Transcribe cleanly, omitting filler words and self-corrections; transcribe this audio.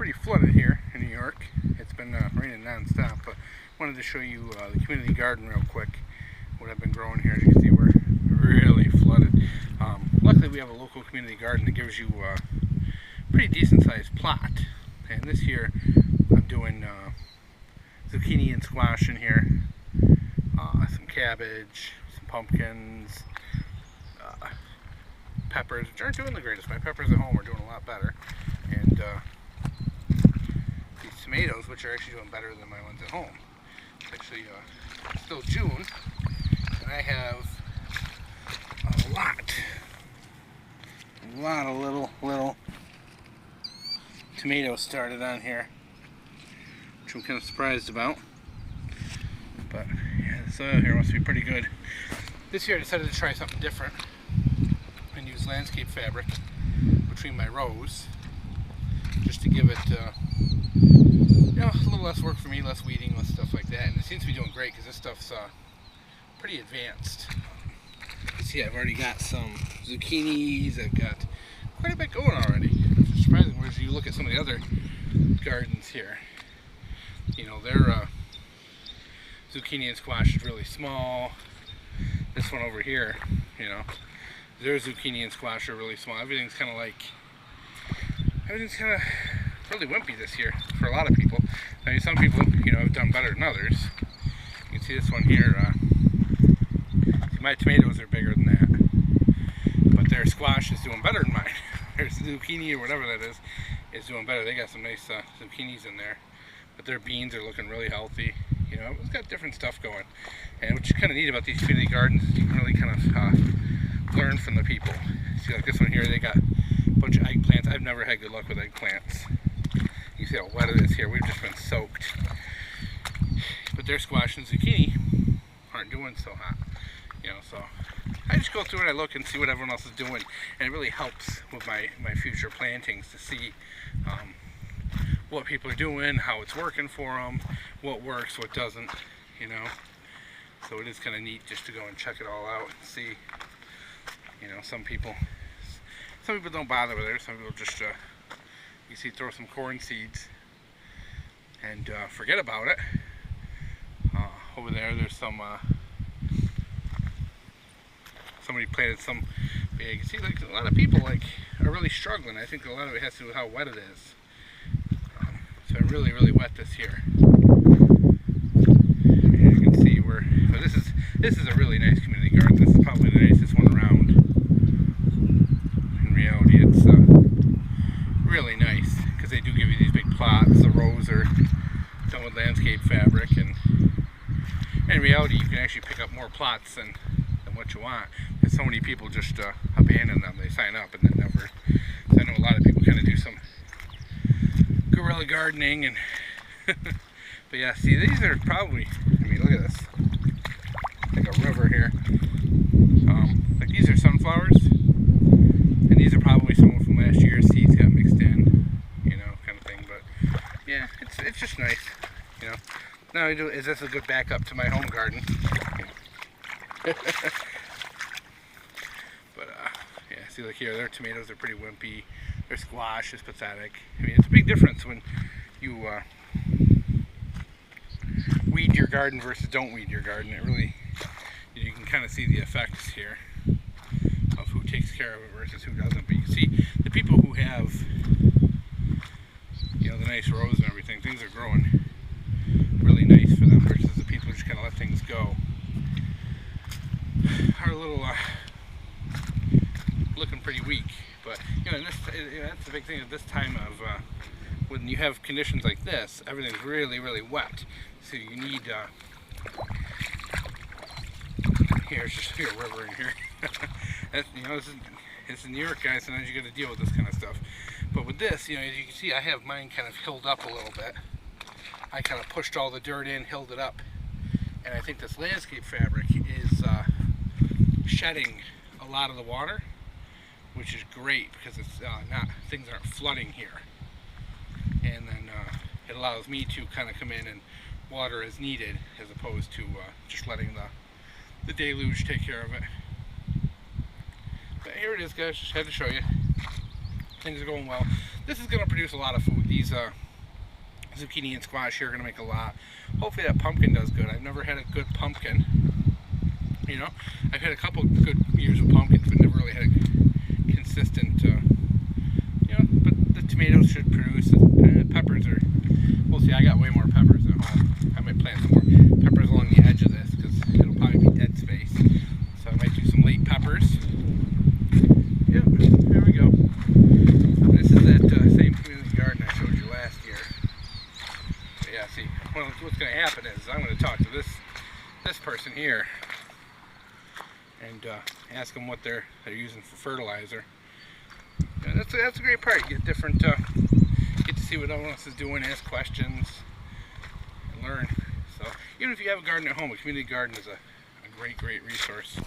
pretty flooded here in New York. It's been raining non-stop, but wanted to show you the community garden real quick. What I've been growing here. As you can see, we're really flooded. Luckily, we have a local community garden that gives you a pretty decent-sized plot. And this year, I'm doing zucchini and squash in here, some cabbage, some pumpkins, peppers, which aren't doing the greatest. My peppers at home are doing a lot better. And these tomatoes, which are actually doing better than my ones at home. It's actually still June, and I have a lot of little tomatoes started on here, which I'm kind of surprised about. But yeah, the soil here must be pretty good. This year I decided to try something different and use landscape fabric between my rows, just to give it a little less work for me, less weeding, less stuff like that. And it seems to be doing great because this stuff's pretty advanced. You see, I've already got some zucchinis. I've got quite a bit going already. It's surprising. Whereas you look at some of the other gardens here, you know, their zucchini and squash is really small. This one over here, you know, their zucchini and squash are really small. Everything's kind of really wimpy this year for a lot of people. I mean, some people, you know, have done better than others. You can see this one here. My tomatoes are bigger than that, but their squash is doing better than mine. Their zucchini or whatever that is doing better. They got some nice zucchinis in there, but their beans are looking really healthy. You know, it's got different stuff going. And what's kind of neat about these community gardens is you can really kind of learn from the people. See, like this one here, they got a bunch of eggplants. I've never had good luck with eggplants. You see how wet it is here. We've just been soaked. But their squash and zucchini aren't doing so hot. You know, so I just go through and I look and see what everyone else is doing, and it really helps with my future plantings to see what people are doing, how it's working for them, what works, what doesn't, you know. So it is kind of neat just to go and check it all out and see. You know, some people don't bother with it. Some people just you see, throw some corn seeds and forget about it. Over there's some somebody planted some. Yeah, you can see, like, a lot of people are really struggling. I think a lot of it has to do with how wet it is. It's been really wet this year. And you can see so this is a really nice community garden. This is probably the nicest one around. In reality, it's really nice because they do give you these big plots. The rows are done with landscape fabric, and in reality, you can actually pick up more plots than what you want. Because so many people just abandon them. They sign up and then never. So I know a lot of people kind of do some guerrilla gardening, and but yeah, see, these are probably, I mean, look at this, like a river here. Like, these are sunflowers, and these are probably some from last year. Seeds got mixed in, you know, kind of thing. But yeah, it's just nice, you know. Now, is this a good backup to my home garden? But yeah, see, like here, their tomatoes are pretty wimpy. Their squash is pathetic. I mean, it's a big difference when you weed your garden versus don't weed your garden. It really, you can kind of see the effects here of who takes care of it versus who doesn't. But you can see the people who have, you know, the nice rows and everything, things are growing really nice for them, versus the people who just kind of let things go are a little looking pretty weak. But you know, that's the big thing at this time of when you have conditions like this, everything's really wet. So you need here's just a river in here. That's, you know, it's in New York, guys. Sometimes you got to deal with this kind of stuff. But with this, you know, as you can see, I have mine kind of hilled up a little bit. I kind of pushed all the dirt in, hilled it up, and I think this landscape fabric is shedding a lot of the water, which is great because it's things aren't flooding here, and then it allows me to kind of come in and water as needed, as opposed to just letting the deluge take care of it. But here it is, guys. Just had to show you. Things are going well. this is going to produce a lot of food. These zucchini and squash here are going to make a lot. Hopefully that pumpkin does good. I've never had a good pumpkin. You know, I've had a couple good years with pumpkins, but never really had a consistent, you know, but the tomatoes should produce. Peppers are, we'll see. I got way more peppers at home. I might plant some more peppers along the edge of this because it'll probably be dead space. So I might do some late peppers. Yep, there we go. This is that same community garden I showed you last year. But yeah, see, what's going to happen is I'm going to talk to this person here and ask them what they're using for fertilizer. Yeah, that's a great part. You get different, get to see what everyone else is doing, ask questions, and learn. So even if you have a garden at home, a community garden is a great resource.